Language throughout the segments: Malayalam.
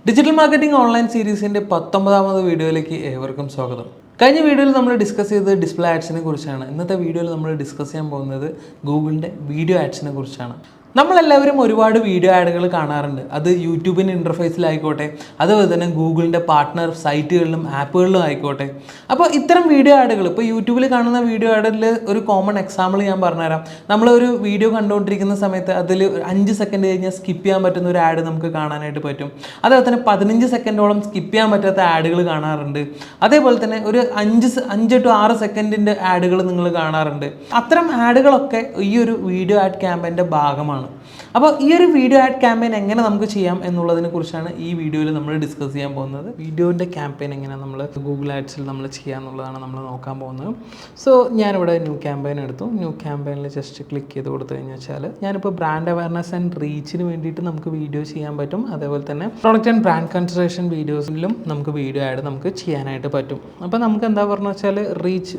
ഡിജിറ്റൽ മാർക്കറ്റിംഗ് ഓൺലൈൻ സീരീസിൻ്റെ 19ാമത് വീഡിയോയിലേക്ക് ഏവർക്കും സ്വാഗതം. കഴിഞ്ഞ വീഡിയോയിൽ നമ്മൾ ഡിസ്കസ് ചെയ്തത് ഡിസ്പ്ലേ ആഡ്സിനെ കുറിച്ചാണ്. ഇന്നത്തെ വീഡിയോയിൽ നമ്മൾ ഡിസ്കസ് ചെയ്യാൻ പോകുന്നത് ഗൂഗിളിൻ്റെ വീഡിയോ ആഡ്സിനെ കുറിച്ചാണ്. നമ്മളെല്ലാവരും ഒരുപാട് വീഡിയോ ആഡുകൾ കാണാറുണ്ട്. അത് യൂട്യൂബിൻ്റെ ഇൻ്റർഫേസിലായിക്കോട്ടെ, അതുപോലെ തന്നെ ഗൂഗിളിൻ്റെ പാർട്ട്ണർ സൈറ്റുകളിലും ആപ്പുകളിലും ആയിക്കോട്ടെ. അപ്പോൾ ഇത്തരം വീഡിയോ ആഡുകൾ ഇപ്പോൾ യൂട്യൂബിൽ കാണുന്ന വീഡിയോ ആഡിൽ ഒരു കോമൺ എക്സാമ്പിൾ ഞാൻ പറഞ്ഞുതരാം. നമ്മളൊരു വീഡിയോ കണ്ടുകൊണ്ടിരിക്കുന്ന സമയത്ത് അതിൽ 5 സെക്കൻഡ് കഴിഞ്ഞാൽ സ്കിപ്പ് ചെയ്യാൻ പറ്റുന്ന ഒരു ആഡ് നമുക്ക് കാണാനായിട്ട് പറ്റും. അതേപോലെ തന്നെ 15 സെക്കൻഡോളം സ്കിപ്പ് ചെയ്യാൻ പറ്റാത്ത ആഡുകൾ കാണാറുണ്ട്. അതേപോലെ തന്നെ ഒരു 5 to 6 സെക്കൻഡിൻ്റെ ആഡുകൾ നിങ്ങൾ കാണാറുണ്ട്. അത്തരം ആഡുകളൊക്കെ ഈ ഒരു വീഡിയോ ആഡ് ക്യാമ്പയിൻ്റെ ഭാഗമാണ്. അപ്പോൾ ഈ ഒരു വീഡിയോ ആഡ് ക്യാമ്പയിൻ എങ്ങനെ നമുക്ക് ചെയ്യാം എന്നുള്ളതിനെ കുറിച്ചാണ് ഈ വീഡിയോയിൽ നമ്മൾ ഡിസ്കസ് ചെയ്യാൻ പോകുന്നത്. വീഡിയോൻ്റെ ക്യാമ്പയിൻ എങ്ങനെ നമ്മൾ ഗൂഗിൾ ആഡ്സിൽ നമ്മൾ ചെയ്യുക എന്നുള്ളതാണ് നമ്മൾ നോക്കാൻ പോകുന്നത്. സോ ഞാനിവിടെ ന്യൂ ക്യാമ്പയിൻ എടുത്തു. ന്യൂ ക്യാമ്പയിനിൽ ജസ്റ്റ് ക്ലിക്ക് ചെയ്ത് കൊടുത്തു കഴിഞ്ഞാൽ വെച്ചാൽ ഞാനിപ്പോൾ ബ്രാൻഡ് അവയർനെസ് ആൻഡ് റീച്ചിന് വേണ്ടിയിട്ട് നമുക്ക് വീഡിയോ ചെയ്യാൻ പറ്റും. അതേപോലെ തന്നെ പ്രൊഡക്റ്റ് ആൻഡ് ബ്രാൻഡ് കൺസിഡറേഷൻ വീഡിയോസിലും നമുക്ക് വീഡിയോ ആഡ് നമുക്ക് ചെയ്യാനായിട്ട് പറ്റും. അപ്പോൾ നമുക്ക് എന്താ പറഞ്ഞു വെച്ചാൽ reach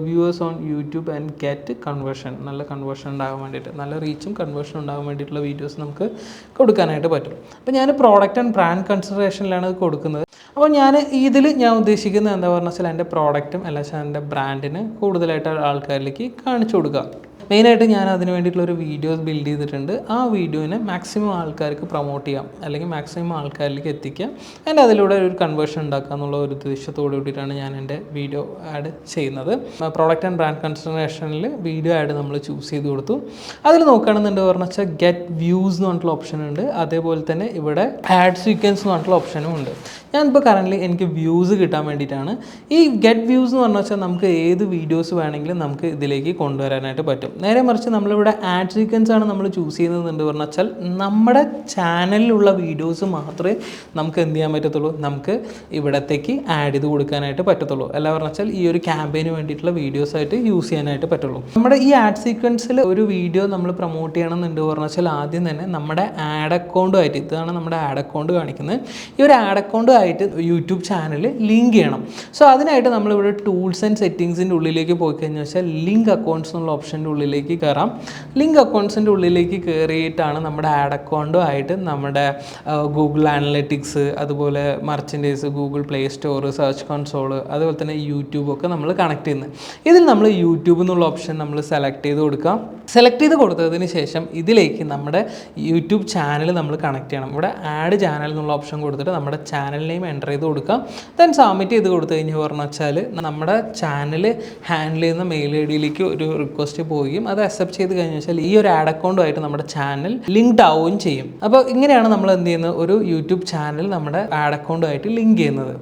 viewers on YouTube and get conversion, നല്ല കൺവേർഷൻ ഉണ്ടാകാൻ വേണ്ടിയിട്ട്, നല്ല റീച്ചും കൺവേർഷൻ ഉണ്ടാകാൻ വേണ്ടിയിട്ടുള്ള വീഡിയോസ് നമുക്ക് കൊടുക്കാനായിട്ട് പറ്റും. അപ്പോൾ ഞാൻ പ്രോഡക്റ്റ് ആൻഡ് ബ്രാൻഡ് കൺസിഡറേഷനിലാണ് ഇത് കൊടുക്കുന്നത്. അപ്പോൾ ഞാൻ ഉദ്ദേശിക്കുന്നത് എന്താ പറഞ്ഞാൽ വെച്ചാൽ എൻ്റെ പ്രോഡക്റ്റും അല്ലെങ്കിൽ എൻ്റെ ബ്രാൻഡിന് കൂടുതലായിട്ട് ആൾക്കാരിലേക്ക് കാണിച്ചു കൊടുക്കുക. മെയിനായിട്ട് ഞാൻ അതിന് വേണ്ടിയിട്ടുള്ളൊരു വീഡിയോസ് ബിൽഡ് ചെയ്തിട്ടുണ്ട്. ആ വീഡിയോനെ മാക്സിമം ആൾക്കാർക്ക് പ്രൊമോട്ട് ചെയ്യാം, അല്ലെങ്കിൽ മാക്സിമം ആൾക്കാരിലേക്ക് എത്തിക്കാം, ആൻഡ് അതിലൂടെ ഒരു കൺവേർഷൻ ഉണ്ടാക്കുക എന്നുള്ള ഒരു ഉദ്ദേശത്തോടു കൂടിയിട്ടാണ് ഞാൻ എൻ്റെ വീഡിയോ ആഡ് ചെയ്യുന്നത്. പ്രോഡക്റ്റ് ആൻഡ് ബ്രാൻഡ് കൺസിഡറേഷനിൽ വീഡിയോ ആഡ് നമ്മൾ ചൂസ് ചെയ്ത് കൊടുത്തു. അതിൽ നോക്കുകയാണെന്നുണ്ട് പറഞ്ഞു വെച്ചാൽ ഗെറ്റ് വ്യൂസ് എന്ന് പറഞ്ഞിട്ടുള്ള ഓപ്ഷൻ ഉണ്ട്. അതേപോലെ തന്നെ ഇവിടെ ആഡ് സീക്വൻസ് എന്ന് പറഞ്ഞിട്ടുള്ള ഓപ്ഷനും ഉണ്ട്. ഞാനിപ്പോൾ കറൻ്റ് എനിക്ക് വ്യൂസ് കിട്ടാൻ വേണ്ടിയിട്ടാണ് ഈ ഗെറ്റ് വ്യൂസ് എന്ന് പറഞ്ഞു വെച്ചാൽ നമുക്ക് ഏത് വീഡിയോസ് വേണമെങ്കിലും നമുക്ക് ഇതിലേക്ക് കൊണ്ടുവരാനായിട്ട് പറ്റും. നേരെ മറിച്ച് നമ്മളിവിടെ ആഡ് സീക്വൻസ് ആണ് നമ്മൾ ചൂസ് ചെയ്യുന്നതെന്ന് പറഞ്ഞു വെച്ചാൽ നമ്മുടെ ചാനലിലുള്ള വീഡിയോസ് മാത്രമേ നമുക്ക് എന്ത് ചെയ്യാൻ പറ്റത്തുള്ളൂ, നമുക്ക് ഇവിടത്തേക്ക് ആഡ് ചെയ്ത് കൊടുക്കാനായിട്ട് പറ്റത്തുള്ളൂ. അല്ല പറഞ്ഞു വെച്ചാൽ ഈ ഒരു ക്യാമ്പയിന് വേണ്ടിയിട്ടുള്ള വീഡിയോസ് ആയിട്ട് യൂസ് ചെയ്യാനായിട്ട് പറ്റുള്ളൂ. നമ്മുടെ ഈ ആഡ് സീക്വൻസിൽ ഒരു വീഡിയോ നമ്മൾ പ്രൊമോട്ട് ചെയ്യണമെന്നുണ്ട് പറഞ്ഞു വെച്ചാൽ ആദ്യം തന്നെ നമ്മുടെ ആഡ് അക്കൗണ്ടുമായിട്ട്, ഇതാണ് നമ്മുടെ ആഡ് അക്കൗണ്ട് കാണിക്കുന്നത്, ഈ ഒരു ആഡ് അക്കൗണ്ട് ആയിട്ട് യൂട്യൂബ് ചാനൽ ലിങ്ക് ചെയ്യണം. സോ അതിനായിട്ട് നമ്മളിവിടെ ടൂൾസ് ആൻഡ് സെറ്റിങ്സിൻ്റെ ഉള്ളിലേക്ക് പോയി കഴിഞ്ഞാൽ വെച്ചാൽ ലിങ്ക് അക്കൗണ്ട്സ് എന്നുള്ള ഓപ്ഷൻ്റെ ഉള്ളിലേക്ക് കയറാം. ലിങ്ക് അക്കൗണ്ട്സിൻ്റെ ഉള്ളിലേക്ക് കയറിയിട്ടാണ് നമ്മുടെ ആഡ് അക്കൗണ്ടും ആയിട്ട് നമ്മുടെ ഗൂഗിൾ അനലിറ്റിക്സ്, അതുപോലെ merchandise, Google play store, search console, അതുപോലെ തന്നെ യൂട്യൂബൊക്കെ നമ്മൾ കണക്ട് ചെയ്യുന്നത്. ഇതിൽ നമ്മൾ യൂട്യൂബ് എന്നുള്ള ഓപ്ഷൻ നമ്മൾ സെലക്ട് ചെയ്ത് കൊടുക്കാം. സെലക്ട് ചെയ്ത് കൊടുത്തതിന് ശേഷം ഇതിലേക്ക് നമ്മുടെ യൂട്യൂബ് ചാനൽ നമ്മൾ കണക്ട് ചെയ്യണം. ഇവിടെ ആഡ് ചാനൽ എന്നുള്ള ഓപ്ഷൻ കൊടുത്തിട്ട് നമ്മുടെ ചാനൽ നെയിം എൻ്റർ ചെയ്ത് കൊടുക്കാം. ദെൻ സബ്മിറ്റ് ചെയ്ത് കൊടുത്തു കഴിഞ്ഞ് പറഞ്ഞു വെച്ചാൽ നമ്മുടെ ചാനൽ ഹാൻഡിൽ ചെയ്യുന്ന മെയിൽ ഐ ഡിയിലേക്ക് ഒരു റിക്വസ്റ്റ് പോവുകയും അത് അക്സെപ്റ്റ് ചെയ്ത് കഴിഞ്ഞ് വെച്ചാൽ ഈ ഒരു ആഡ് അക്കൗണ്ടുമായിട്ട് നമ്മുടെ ചാനൽ ലിങ്ക്ഡ് ആവുകയും ചെയ്യും. അപ്പോൾ ഇങ്ങനെയാണ് നമ്മൾ എന്ത് ചെയ്യുന്നത്, ഒരു യൂട്യൂബ് ചാനൽ നമ്മുടെ ആഡ് അക്കൗണ്ടുമായിട്ട് ലിങ്ക് ചെയ്യുന്നത്.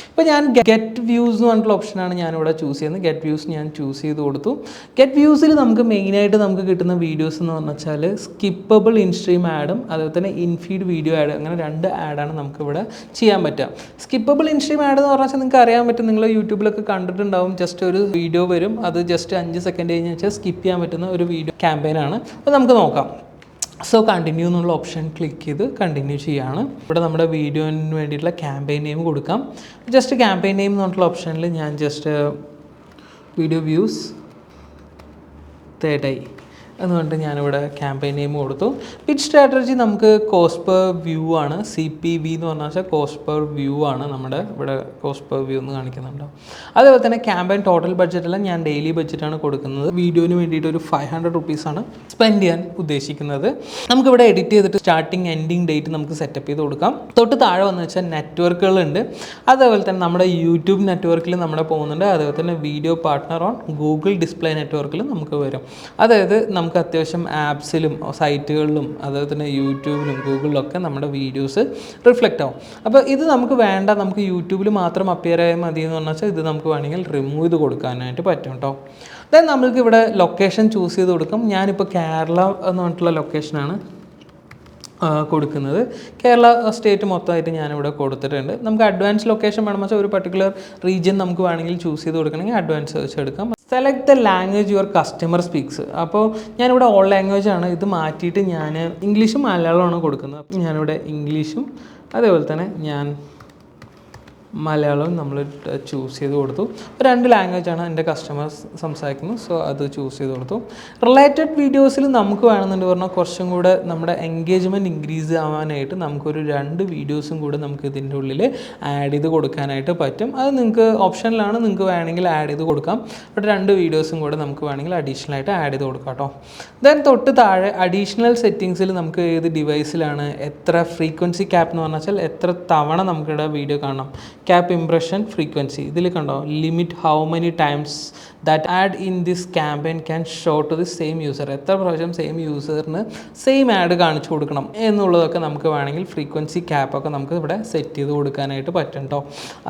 ഇപ്പോൾ ഞാൻ ഗെറ്റ് വ്യൂസ് എന്ന് പറഞ്ഞിട്ടുള്ള ഓപ്ഷനാണ് ഞാനിവിടെ ചൂസ് ചെയ്യുന്നത്. ഗെറ്റ് വ്യൂസ് ഞാൻ ചൂസ് ചെയ്ത് കൊടുത്തു. ഗെറ്റ് വ്യൂസിൽ നമുക്ക് മെയിനായിട്ട് നമുക്ക് കിട്ടുന്ന വീഡിയോസ് എന്ന് പറഞ്ഞു വെച്ചാൽ സ്കിപ്പബിൾ ഇൻസ്ട്രീം ആഡും അതുപോലെ തന്നെ ഇൻഫീഡ് വീഡിയോ ആഡ്, അങ്ങനെ 2 ആഡാണ് നമുക്കിവിടെ ചെയ്യാൻ പറ്റുക. സ്കിപ്പബിൾ ഇൻസ്ട്രീം ആഡ് എന്ന് പറഞ്ഞാൽ നിങ്ങൾക്ക് അറിയാൻ പറ്റും, നിങ്ങൾ യൂട്യൂബിലൊക്കെ കണ്ടിട്ടുണ്ടാവും. ജസ്റ്റ് ഒരു വീഡിയോ വരും, അത് ജസ്റ്റ് 5 സെക്കൻഡ് കഴിഞ്ഞ് വെച്ചാൽ സ്കിപ്പ് ചെയ്യാൻ പറ്റുന്ന ഒരു വീഡിയോ ക്യാമ്പയിനാണ്. അപ്പോൾ നമുക്ക് നോക്കാം. സോ കണ്ടിന്യൂ എന്നുള്ള ഓപ്ഷൻ ക്ലിക്ക് ചെയ്ത് കണ്ടിന്യൂ ചെയ്യുകയാണ്. ഇവിടെ നമ്മുടെ വീഡിയോന് വേണ്ടിയിട്ടുള്ള ക്യാമ്പയിൻ നെയിം കൊടുക്കാം. ജസ്റ്റ് ക്യാമ്പയിൻ നെയിം എന്ന് പറഞ്ഞിട്ടുള്ള ഓപ്ഷനിൽ ഞാൻ ജസ്റ്റ് വീഡിയോ വ്യൂസ് തേർഡായി അതുകൊണ്ട് ഞാനിവിടെ ക്യാമ്പയിൻ നെയിം കൊടുത്തു. പിച്ച് സ്ട്രാറ്റജി നമുക്ക് കോസ്റ്റ് പെർ വ്യൂ ആണ്, CPV എന്ന് പറഞ്ഞാൽ വെച്ചാൽ കോസ്റ്റ് പെർ വ്യൂ ആണ്. നമ്മുടെ ഇവിടെ കോസ്റ്റ് പെർ വ്യൂ എന്ന് കാണിക്കുന്നുണ്ടോ. അതേപോലെ തന്നെ ക്യാമ്പയിൻ ടോട്ടൽ ബഡ്ജറ്റെല്ലാം ഞാൻ ഡെയിലി ബഡ്ജറ്റാണ് കൊടുക്കുന്നത്. വീഡിയോന് വേണ്ടിയിട്ട് ഒരു 500 റുപ്പീസാണ് സ്പെൻഡ് ചെയ്യാൻ ഉദ്ദേശിക്കുന്നത്. നമുക്കിവിടെ എഡിറ്റ് ചെയ്തിട്ട് സ്റ്റാർട്ടിങ് എൻഡിങ് ഡേറ്റ് നമുക്ക് സെറ്റപ്പ് ചെയ്ത് കൊടുക്കാം. തൊട്ട് താഴെ വന്നു വെച്ചാൽ നെറ്റ്വർക്കുകളുണ്ട്. അതേപോലെ തന്നെ നമ്മുടെ യൂട്യൂബ് നെറ്റ്വർക്കിൽ നമ്മുടെ പോകുന്നുണ്ട്. അതേപോലെ തന്നെ video partner on Google display നെറ്റ്വർക്കിൽ നമുക്ക് വരും. അതായത് നമുക്ക് അത്യാവശ്യം ആപ്സിലും സൈറ്റുകളിലും അതുപോലെ തന്നെ യൂട്യൂബിലും ഗൂഗിളിലൊക്കെ നമ്മുടെ വീഡിയോസ് റിഫ്ലക്റ്റ് ആവും. അപ്പോൾ ഇത് നമുക്ക് വേണ്ട, നമുക്ക് യൂട്യൂബിൽ മാത്രം അപ്പിയർ ആയാൽ മതി എന്ന് പറഞ്ഞാൽ ഇത് നമുക്ക് വേണമെങ്കിൽ റിമൂവ് ചെയ്ത് കൊടുക്കാനായിട്ട് പറ്റും കേട്ടോ. അതായത് നമ്മൾക്ക് ഇവിടെ ലൊക്കേഷൻ ചൂസ് ചെയ്ത് കൊടുക്കും. ഞാനിപ്പോൾ കേരള എന്ന് പറഞ്ഞിട്ടുള്ള ലൊക്കേഷനാണ് കൊടുക്കുന്നത്. കേരള സ്റ്റേറ്റ് മൊത്തമായിട്ട് ഞാനിവിടെ കൊടുത്തിട്ടുണ്ട്. നമുക്ക് അഡ്വാൻസ് ലൊക്കേഷൻ വേണമെന്ന് വെച്ചാൽ ഒരു പർട്ടിക്കുലർ റീജിയൻ നമുക്ക് വേണമെങ്കിൽ ചൂസ് ചെയ്ത് കൊടുക്കണമെങ്കിൽ അഡ്വാൻസ് സെർച്ച് എടുക്കാം. Select the language your customer speaks. അപ്പോൾ ഞാനിവിടെ ഓൾ ലാംഗ്വേജ് ആണ്, ഇത് മാറ്റിയിട്ട് ഞാൻ ഇംഗ്ലീഷും മലയാളമാണ് കൊടുക്കുന്നത്. ഞാനിവിടെ ഇംഗ്ലീഷും അതേപോലെ തന്നെ ഞാൻ മലയാളം നമ്മൾ ചൂസ് ചെയ്ത് കൊടുത്തു. 2 ലാംഗ്വേജാണ് എൻ്റെ കസ്റ്റമേഴ്സ് സംസാരിക്കുന്നത്, സോ അത് ചൂസ് ചെയ്ത് കൊടുത്തു. റിലേറ്റഡ് വീഡിയോസിൽ നമുക്ക് വേണമെന്നുണ്ട് പറഞ്ഞാൽ കുറച്ചും കൂടെ നമ്മുടെ എൻഗേജ്മെൻറ്റ് ഇൻക്രീസ് ആവാനായിട്ട് നമുക്കൊരു 2 വീഡിയോസും കൂടെ നമുക്ക് ഇതിൻ്റെ ഉള്ളിൽ ആഡ് ചെയ്ത് കൊടുക്കാനായിട്ട് പറ്റും. അത് നിങ്ങൾക്ക് ഓപ്ഷനിലാണ്, നിങ്ങൾക്ക് വേണമെങ്കിൽ ആഡ് ചെയ്ത് കൊടുക്കാം. ബട്ട് 2 വീഡിയോസും കൂടെ നമുക്ക് വേണമെങ്കിൽ അഡീഷണൽ ആയിട്ട് ആഡ് ചെയ്ത് കൊടുക്കാം കേട്ടോ. ദെൻ തൊട്ട് താഴെ അഡീഷണൽ സെറ്റിങ്സിൽ നമുക്ക് ഏത് ഡിവൈസിലാണ് എത്ര ഫ്രീക്വൻസി ക്യാപ്പ് എന്ന് പറഞ്ഞാൽ എത്ര തവണ നമുക്കിവിടെ വീഡിയോ കാണാം. ക്യാപ്പ് ഇംപ്രഷൻ ഫ്രീക്വൻസി ഇതിൽ കണ്ടോ, limit how many times that ad in this campaign can show to the same user. എത്ര പ്രാവശ്യം സെയിം യൂസറിന് സെയിം ആഡ് കാണിച്ചു കൊടുക്കണം എന്നുള്ളതൊക്കെ നമുക്ക് വേണമെങ്കിൽ ഫ്രീക്വൻസി ക്യാപ്പൊക്കെ നമുക്ക് ഇവിടെ സെറ്റ് ചെയ്ത് കൊടുക്കാനായിട്ട് പറ്റും കേട്ടോ.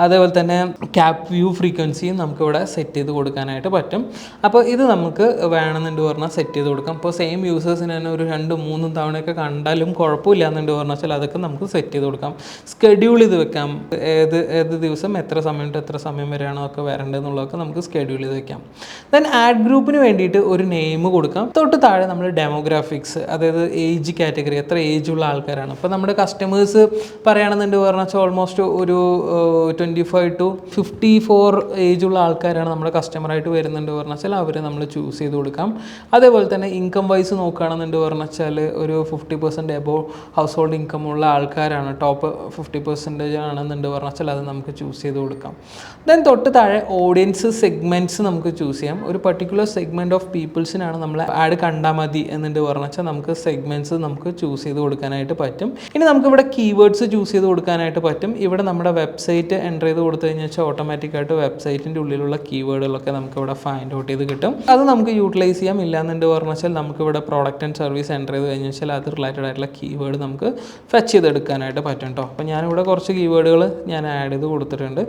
അതേപോലെ തന്നെ ക്യാപ്പ് വ്യൂ ഫ്രീക്വൻസിയും നമുക്കിവിടെ സെറ്റ് ചെയ്ത് കൊടുക്കാനായിട്ട് പറ്റും. അപ്പോൾ ഇത് നമുക്ക് വേണമെന്നുണ്ട് പറഞ്ഞാൽ സെറ്റ് ചെയ്ത് കൊടുക്കാം. ഇപ്പോൾ സെയിം യൂസേഴ്സിന് തന്നെ ഒരു 2-3 തവണയൊക്കെ കണ്ടാലും കുഴപ്പമില്ല എന്നുണ്ട് പറഞ്ഞാൽ അതൊക്കെ നമുക്ക് സെറ്റ് ചെയ്ത് കൊടുക്കാം. സ്കെഡ്യൂൾ ചെയ്ത് വെക്കാം, ഏത് ദിവസം എത്ര സമയം തൊട്ട് എത്ര സമയം വരെയാണോ ഒക്കെ വരേണ്ടതെന്നുള്ളതൊക്കെ നമുക്ക് സ്കെഡ്യൂൾ ചെയ്ത് വെക്കാം. ദെൻ ആഡ് ഗ്രൂപ്പിന് വേണ്ടിയിട്ട് ഒരു നെയിം കൊടുക്കാം. തൊട്ട് താഴെ നമ്മൾ ഡെമോഗ്രാഫിക്സ്, അതായത് ഏജ് കാറ്റഗറി, എത്ര ഏജുള്ള ആൾക്കാരാണ്. ഇപ്പോൾ നമ്മുടെ കസ്റ്റമേഴ്സ് പറയുകയാണെന്നുണ്ട് പറഞ്ഞാൽ ഓൾമോസ്റ്റ് ഒരു 25 to 54 ഏജുള്ള ആൾക്കാരാണ് നമ്മുടെ കസ്റ്റമറായിട്ട് വരുന്നുണ്ട് പറഞ്ഞാൽ അവർ നമ്മൾ ചൂസ് ചെയ്ത് കൊടുക്കാം. അതേപോലെ തന്നെ ഇൻകം വൈസ് നോക്കുകയാണെന്നുണ്ട് പറഞ്ഞാൽ ഒരു 50% എബോവ് ഹൗസ് ഹോൾഡ് ഇൻകം ഉള്ള ആൾക്കാരാണ്, ടോപ്പ് 50% ആണെന്നുണ്ട് പറഞ്ഞാൽ അത് നമുക്ക് ചൂസ് ചെയ്ത് കൊടുക്കാം. ദെൻ തൊട്ട് താഴെ ഓഡിയൻസ് സെഗ്മെൻറ്റ്സ് നമുക്ക് ചൂസ് ചെയ്യാം. ഒരു പർട്ടിക്കുലർ സെഗ്മെൻറ്റ് ഓഫ് പീപ്പിൾസിനാണ് നമ്മൾ ആഡ് കണ്ടാൽ മതി എന്നുണ്ട് പറഞ്ഞാൽ നമുക്ക് സെഗ്മെൻറ്റ്സ് നമുക്ക് ചൂസ് ചെയ്ത് കൊടുക്കാനായിട്ട് പറ്റും. ഇനി നമുക്കിവിടെ കീവേഡ്സ് ചൂസ് ചെയ്ത് കൊടുക്കാനായിട്ട് പറ്റും. ഇവിടെ നമ്മുടെ വെബ്സൈറ്റ് എൻ്റർ ചെയ്ത് കൊടുത്തു കഴിഞ്ഞാൽ ഓട്ടോമാറ്റിക്കായിട്ട് വെബ്സൈറ്റിൻ്റെ ഉള്ളിലുള്ള കീവേഡുകളൊക്കെ നമുക്കിവിടെ ഫൈൻഡ് ഔട്ട് ചെയ്ത് കിട്ടും. അത് നമുക്ക് യൂട്ടിലൈസ് ചെയ്യാം. ഇല്ലാന്നുണ്ട് പറഞ്ഞാൽ നമുക്കിവിടെ പ്രോഡക്റ്റ് ആൻഡ് സർവീസ് എൻ്റർ ചെയ്ത് കഴിഞ്ഞാൽ അത് റിലേറ്റഡ് ആയിട്ടുള്ള കീവേഡ് നമുക്ക് ഫെച്ച് ചെയ്തെടുക്കാനായിട്ട് പറ്റും കേട്ടോ. അപ്പോൾ ഞാനിവിടെ കുറച്ച് കീവേഡുകൾ ഞാൻ ആഡ് ചെയ്ത് കൊടുത്തിട്ടുണ്ട്.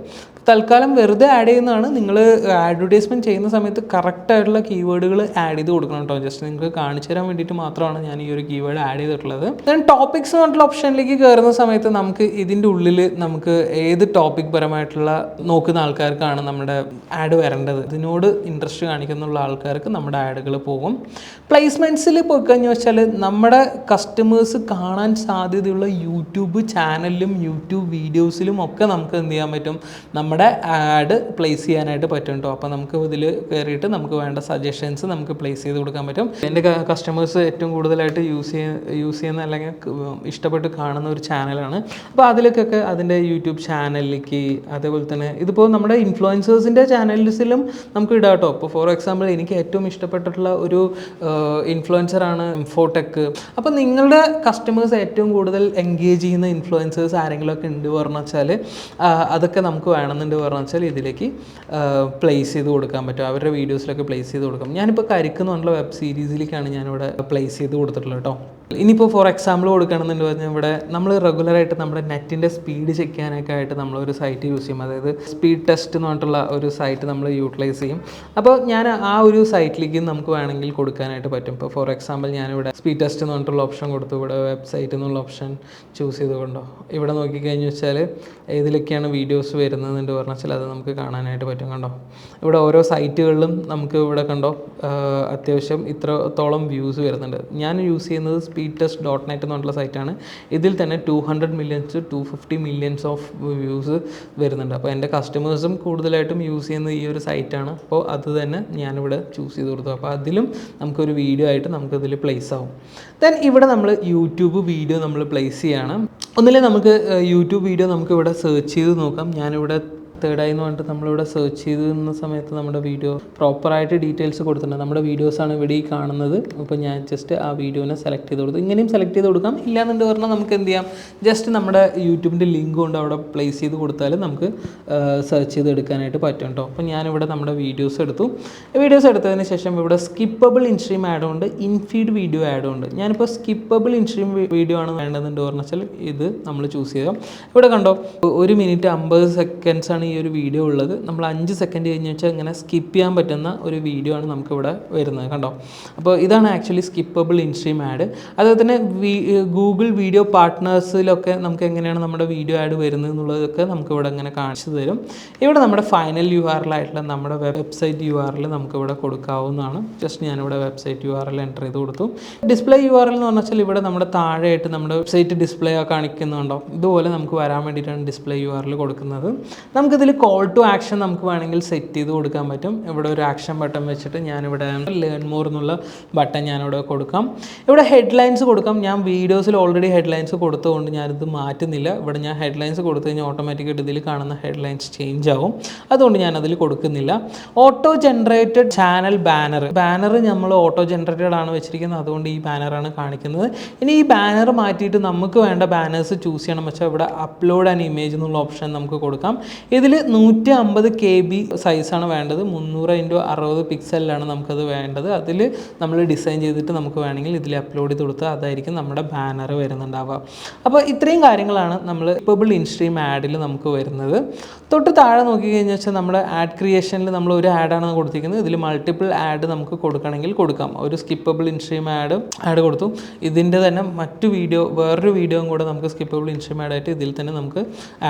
തൽക്കാലം വെറുതെ ആഡ് ചെയ്യുന്നതാണ്. നിങ്ങൾ അഡ്വർടൈസ്മെൻറ്റ് ചെയ്യുന്ന സമയത്ത് കറക്റ്റായിട്ടുള്ള കീവേഡുകൾ ആഡ് ചെയ്ത് കൊടുക്കണം കേട്ടോ. ജസ്റ്റ് നിങ്ങൾക്ക് കാണിച്ചു തരാൻ വേണ്ടിയിട്ട് മാത്രമാണ് ഞാൻ ഈ ഒരു കീവേഡ് ആഡ് ചെയ്തിട്ടുള്ളത്. ദെൻ ടോപ്പിക്സ് എന്ന് പറഞ്ഞിട്ടുള്ള ഓപ്ഷനിലേക്ക് കയറുന്ന സമയത്ത് നമുക്ക് ഇതിൻ്റെ ഉള്ളിൽ നമുക്ക് ഏത് ടോപ്പിക് പരമായിട്ടുള്ള നോക്കുന്ന ആൾക്കാർക്കാണ് നമ്മുടെ ആഡ് വരേണ്ടത്, ഇതിനോട് ഇൻട്രസ്റ്റ് കാണിക്കുന്നുള്ള ആൾക്കാർക്ക് നമ്മുടെ ആഡുകൾ പോകും. പ്ലേസ്മെൻറ്റ്സിൽ പോയി കഴിഞ്ഞു വെച്ചാൽ നമ്മുടെ കസ്റ്റമേഴ്സ് കാണാൻ സാധ്യതയുള്ള യൂട്യൂബ് ചാനലിലും യൂട്യൂബ് വീഡിയോസിലും ഒക്കെ നമുക്ക് എന്ത് ചെയ്യാൻ പറ്റും, നമ്മുടെ ആഡ് പ്ലേസ് ചെയ്യാനായിട്ട് പറ്റും കേട്ടോ. അപ്പോൾ നമുക്ക് ഇതിൽ കയറിയിട്ട് നമുക്ക് വേണ്ട സജഷൻസ് നമുക്ക് പ്ലേസ് ചെയ്ത് കൊടുക്കാൻ പറ്റും. എൻ്റെ കസ്റ്റമേഴ്സ് ഏറ്റവും കൂടുതലായിട്ട് യൂസ് ചെയ്യുന്ന അല്ലെങ്കിൽ ഇഷ്ടപ്പെട്ട് കാണുന്ന ഒരു ചാനലാണ്. അപ്പോൾ അതിലേക്കൊക്കെ അതിൻ്റെ യൂട്യൂബ് ചാനലിലേക്ക്, അതേപോലെ തന്നെ ഇതിപ്പോൾ നമ്മുടെ ഇൻഫ്ലുവൻസേഴ്സിൻ്റെ ചാനൽസിലും നമുക്ക് ഇടാം കേട്ടോ. ഇപ്പോൾ ഫോർ എക്സാമ്പിൾ എനിക്ക് ഏറ്റവും ഇഷ്ടപ്പെട്ടിട്ടുള്ള ഒരു ഇൻഫ്ലുവൻസറാണ് ഇൻഫോടെക്. അപ്പോൾ നിങ്ങളുടെ കസ്റ്റമേഴ്സ് ഏറ്റവും കൂടുതൽ എൻഗേജ് ചെയ്യുന്ന ഇൻഫ്ലുവൻസേഴ്സ് ആരെങ്കിലുമൊക്കെ ഉണ്ട് പറഞ്ഞു വെച്ചാൽ അതൊക്കെ നമുക്ക് വേണമെന്നുണ്ട് പറഞ്ഞു വെച്ചാൽ ഇതിലേക്ക് പ്ലേസ് ചെയ്ത് കൊടുക്കാൻ പറ്റും. അവരുടെ വീഡിയോസിലൊക്കെ പ്ലേസ് ചെയ്ത് കൊടുക്കാം. ഞാനിപ്പോൾ കരിക്കെന്ന് പറഞ്ഞുള്ള വെബ് സീരീസിലേക്കാണ് ഞാനിവിടെ പ്ലേസ് ചെയ്ത് കൊടുത്തിട്ടുള്ളത് കേട്ടോ. ഇനിയിപ്പോൾ ഫോർ എക്സാമ്പിൾ കൊടുക്കുകയാണെന്നുണ്ട് പറഞ്ഞാൽ ഇവിടെ നമ്മൾ റെഗുലറായിട്ട് നമ്മുടെ നെറ്റിൻ്റെ സ്പീഡ് ചെക്ക് ചെയ്യാനൊക്കെ ആയിട്ട് നമ്മളൊരു സൈറ്റ് യൂസ് ചെയ്യും. അതായത് സ്പീഡ് ടെസ്റ്റ് എന്ന് പറഞ്ഞിട്ടുള്ള ഒരു സൈറ്റ് നമ്മൾ യൂട്ടിലൈസ് ചെയ്യും. അപ്പോൾ ഞാൻ ആ ഒരു സൈറ്റിലേക്ക് നമുക്ക് വേണമെങ്കിൽ കൊടുക്കാനായിട്ട് പറ്റും. ഇപ്പോൾ ഫോർ എക്സാമ്പിൾ ഞാനിവിടെ സ്പീഡ് ടെസ്റ്റ് എന്ന് പറഞ്ഞിട്ടുള്ള ഓപ്ഷൻ കൊടുത്തു. ഇവിടെ വെബ്സൈറ്റ് എന്നുള്ള ഓപ്ഷൻ ചൂസ് ചെയ്തുകൊണ്ടോ ഇവിടെ നോക്കിക്കഴിഞ്ഞു വെച്ചാൽ ഏതിലൊക്കെയാണ് വീഡിയോസ് വരുന്നതെന്ന് പറഞ്ഞാൽ അത് നമുക്ക് കാണാനായിട്ട് പറ്റും. കണ്ടോ, ഇവിടെ ഓരോ സൈറ്റുകളിലും നമുക്ക് ഇവിടെ കണ്ടോ അത്യാവശ്യം ഇത്രത്തോളം വ്യൂസ് വരുന്നുണ്ട്. ഞാൻ യൂസ് ചെയ്യുന്നത് speedtest.net എന്ന് പറഞ്ഞിട്ടുള്ള സൈറ്റാണ്. ഇതിൽ തന്നെ 200 million to 250 million of views വരുന്നുണ്ട്. അപ്പോൾ എൻ്റെ കസ്റ്റമേഴ്സും കൂടുതലായിട്ടും യൂസ് ചെയ്യുന്നത് ഈ ഒരു സൈറ്റാണ്. അപ്പോൾ അത് തന്നെ ഞാനിവിടെ ചൂസ് ചെയ്ത് കൊടുത്തു. അപ്പോൾ അതിലും നമുക്കൊരു വീഡിയോ ആയിട്ട് നമുക്കതിൽ പ്ലേസ് ആവും. ദെൻ ഇവിടെ നമ്മൾ യൂട്യൂബ് വീഡിയോ നമ്മൾ പ്ലേസ് ചെയ്യണം. ഒന്നില്ലേ നമുക്ക് യൂട്യൂബ് വീഡിയോ നമുക്ക് ഇവിടെ സെർച്ച് ചെയ്ത് നോക്കാം. ഞാനിവിടെ തേർഡായി എന്ന് പറഞ്ഞിട്ട് നമ്മളിവിടെ സെർച്ച് ചെയ്തിരുന്ന സമയത്ത് നമ്മുടെ വീഡിയോ പ്രോപ്പറായിട്ട് ഡീറ്റെയിൽസ് കൊടുത്തിട്ടുണ്ട്. നമ്മുടെ വീഡിയോസാണ് ഇവിടെ ഈ കാണുന്നത്. അപ്പോൾ ഞാൻ ജസ്റ്റ് ആ വീഡിയോനെ സെലക്ട് ചെയ്ത് കൊടുത്തു. ഇങ്ങനെയും സെലക്ട് ചെയ്ത് കൊടുക്കാം. ഇല്ലാന്നുണ്ട് പറഞ്ഞാൽ നമുക്ക് എന്ത് ചെയ്യാം, ജസ്റ്റ് നമ്മുടെ യൂട്യൂബിൻ്റെ ലിങ്ക് കൊണ്ട് അവിടെ പ്ലേസ് ചെയ്ത് കൊടുത്താൽ നമുക്ക് സെർച്ച് ചെയ്ത് എടുക്കാനായിട്ട് പറ്റും കേട്ടോ. അപ്പോൾ ഞാനിവിടെ നമ്മുടെ വീഡിയോസ് എടുത്തു. വീഡിയോസ് എടുത്തതിന് ശേഷം ഇവിടെ സ്കിപ്പബിൾ ഇൻസ്ട്രീം ആഡ് ഉണ്ട്, ഇൻഫീഡ് വീഡിയോ ആഡ് ഉണ്ട്. ഞാനിപ്പോൾ സ്കിപ്പബിൾ ഇൻസ്ട്രീം വീഡിയോ ആണ് വേണ്ടതെന്ന് പറഞ്ഞാൽ ഇത് നമ്മൾ ചൂസ് ചെയ്യാം. ഇവിടെ കണ്ടോ 1 minute 50 seconds ആണ് ഈ ഒരു വീഡിയോ ഉള്ളത്. നമ്മൾ 5 സെക്കൻഡ് കഴിഞ്ഞ് വെച്ചാൽ ഇങ്ങനെ സ്കിപ്പ് ചെയ്യാൻ പറ്റുന്ന ഒരു വീഡിയോ ആണ് നമുക്കിവിടെ വരുന്നത്, കണ്ടോ. അപ്പോൾ ഇതാണ് ആക്ച്വലി സ്കിപ്പബിൾ ഇൻസ്ട്രീം ആഡ്. അതുപോലെ തന്നെ ഗൂഗിൾ വീഡിയോ പാർട്ട്നേഴ്സിലൊക്കെ നമുക്ക് എങ്ങനെയാണ് നമ്മുടെ വീഡിയോ ആഡ് വരുന്നത് എന്നുള്ളതൊക്കെ നമുക്കിവിടെ ഇങ്ങനെ കാണിച്ചു തരും. ഇവിടെ നമ്മുടെ ഫൈനൽ URL ആയിട്ടുള്ള നമ്മുടെ വെബ്സൈറ്റ് URL നമുക്കിവിടെ കൊടുക്കാവുന്നതാണ്. ജസ്റ്റ് ഞാനിവിടെ വെബ്സൈറ്റ് URL എൻ്റർ ചെയ്ത് കൊടുത്തു. ഡിസ്പ്ലേ URL എന്ന് പറഞ്ഞാൽ ഇവിടെ നമ്മുടെ താഴെയായിട്ട് നമ്മുടെ വെബ്സൈറ്റ് ഡിസ്പ്ലേ കാണിക്കുന്നുണ്ടോ, ഇതുപോലെ നമുക്ക് വരാൻ വേണ്ടിയിട്ടാണ് ഡിസ്പ്ലേ URL കൊടുക്കുന്നത്. നമുക്കിതിൽ കോൾ ടു ആക്ഷൻ നമുക്ക് വേണമെങ്കിൽ സെറ്റ് ചെയ്ത് കൊടുക്കാൻ പറ്റും. ഇവിടെ ഒരു ആക്ഷൻ ബട്ടൺ വെച്ചിട്ട് ഞാനിവിടെ ലേൺ മോർ എന്നുള്ള ബട്ടൺ ഞാനിവിടെ കൊടുക്കാം. ഇവിടെ ഹെഡ്ലൈൻസ് കൊടുക്കാം. ഞാൻ വീഡിയോസിൽ ഓൾറെഡി ഹെഡ്ലൈൻസ് കൊടുത്തതുകൊണ്ട് ഞാനിത് മാറ്റുന്നില്ല. ഇവിടെ ഞാൻ ഹെഡ്ലൈൻസ് കൊടുത്തു കഴിഞ്ഞാൽ ഓട്ടോമാറ്റിക്കായിട്ട് ഇതിൽ കാണുന്ന ഹെഡ്ലൈൻസ് ചേഞ്ച് ആവും, അതുകൊണ്ട് ഞാനതിൽ കൊടുക്കുന്നില്ല. ഓട്ടോ ജനറേറ്റഡ് ചാനൽ ബാനർ നമ്മൾ ഓട്ടോ ജനറേറ്റഡ് ആണ് വെച്ചിരിക്കുന്നത്, അതുകൊണ്ട് ഈ ബാനറാണ് കാണിക്കുന്നത്. ഇനി ഈ ബാനർ മാറ്റിയിട്ട് നമുക്ക് വേണ്ട ബാനേഴ്സ് ചൂസ് ചെയ്യണം വെച്ചാൽ ഇവിടെ അപ്ലോഡ് ആൻഡ് ഇമേജ് എന്നുള്ള ഓപ്ഷൻ നമുക്ക് കൊടുക്കാം. ഇതിൽ 150 KB സൈസാണ് വേണ്ടത്. 300x60 പിക്സലിലാണ് നമുക്കത് വേണ്ടത്. അതിൽ നമ്മൾ ഡിസൈൻ ചെയ്തിട്ട് നമുക്ക് വേണമെങ്കിൽ ഇതിൽ അപ്ലോഡ് ചെയ്ത് കൊടുത്താൽ അതായിരിക്കും നമ്മുടെ ബാനർ വരുന്നുണ്ടാവുക. അപ്പോൾ ഇത്രയും കാര്യങ്ങളാണ് നമ്മൾ സ്കിപ്പബിൾ ഇൻസ്ട്രീം ആഡിൽ നമുക്ക് വരുന്നത്. തൊട്ട് താഴെ നോക്കിക്കഴിഞ്ഞാൽ വെച്ചാൽ നമ്മുടെ ആഡ് ക്രിയേഷനിൽ നമ്മൾ ഒരു ആഡാണ് കൊടുത്തിരിക്കുന്നത്. ഇതിൽ മൾട്ടിപ്പിൾ ആഡ് നമുക്ക് കൊടുക്കണമെങ്കിൽ കൊടുക്കാം. ഒരു സ്കിപ്പബിൾ ഇൻസ്ട്രീം ആഡ് കൊടുത്തു. ഇതിൻ്റെ തന്നെ വേറൊരു വീഡിയോയും കൂടെ നമുക്ക് സ്കിപ്പബിൾ ഇൻസ്ട്രീം ആഡായിട്ട് ഇതിൽ തന്നെ നമുക്ക്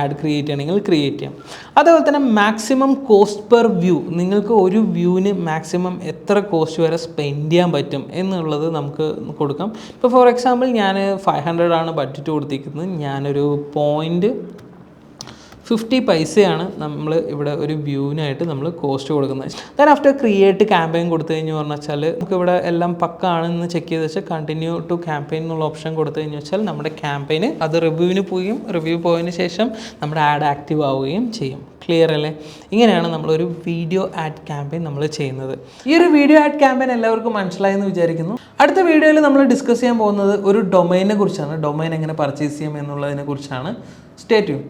ആഡ് ക്രിയേറ്റ് ചെയ്യണമെങ്കിൽ ക്രിയേറ്റ് ചെയ്യാം. അതേപോലെ തന്നെ മാക്സിമം കോസ്റ്റ് പെർ വ്യൂ, നിങ്ങൾക്ക് ഒരു വ്യൂവിന് മാക്സിമം എത്ര കോസ്റ്റ് വരെ സ്പെൻഡ് ചെയ്യാൻ പറ്റും എന്നുള്ളത് നമുക്ക് കൊടുക്കാം. ഇപ്പോൾ ഫോർ എക്സാമ്പിൾ ഞാൻ 500 ആണ് ബഡ്ജറ്റ് കൊടുത്തിരിക്കുന്നത്. ഞാനൊരു 0.50 പൈസയാണ് നമ്മൾ ഇവിടെ ഒരു വ്യൂവിനായിട്ട് നമ്മൾ കോസ്റ്റ് കൊടുക്കുന്നത്. ദെൻ ആഫ്റ്റർ ക്രിയേറ്റ് ക്യാമ്പയിൻ കൊടുത്തു കഴിഞ്ഞ് പറഞ്ഞാൽ നമുക്കിവിടെ എല്ലാം പക്കാണെന്ന് ചെക്ക് ചെയ്ത് വെച്ചാൽ കണ്ടിന്യൂ ടു ക്യാമ്പയിൻ എന്നുള്ള ഓപ്ഷൻ കൊടുത്തു കഴിഞ്ഞ് വെച്ചാൽ നമ്മുടെ ക്യാമ്പയിന് അത് റിവ്യൂവിന് പോവുകയും റിവ്യൂ പോയതിന് ശേഷം നമ്മുടെ ആഡ് ആക്റ്റീവ് ആവുകയും ചെയ്യും. ക്ലിയർ അല്ലേ? ഇങ്ങനെയാണ് നമ്മളൊരു വീഡിയോ ആഡ് ക്യാമ്പയിൻ നമ്മൾ ചെയ്യുന്നത്. ഈ ഒരു വീഡിയോ ആഡ് ക്യാമ്പയിൻ എല്ലാവർക്കും മനസ്സിലായെന്ന് വിചാരിക്കുന്നു. അടുത്ത വീഡിയോയിൽ നമ്മൾ ഡിസ്കസ് ചെയ്യാൻ പോകുന്നത് ഒരു ഡൊമൈനെ കുറിച്ചാണ്. ഡൊമൈൻ എങ്ങനെ പർച്ചേസ് ചെയ്യാം എന്നുള്ളതിനെ കുറിച്ചാണ്. Stay tune.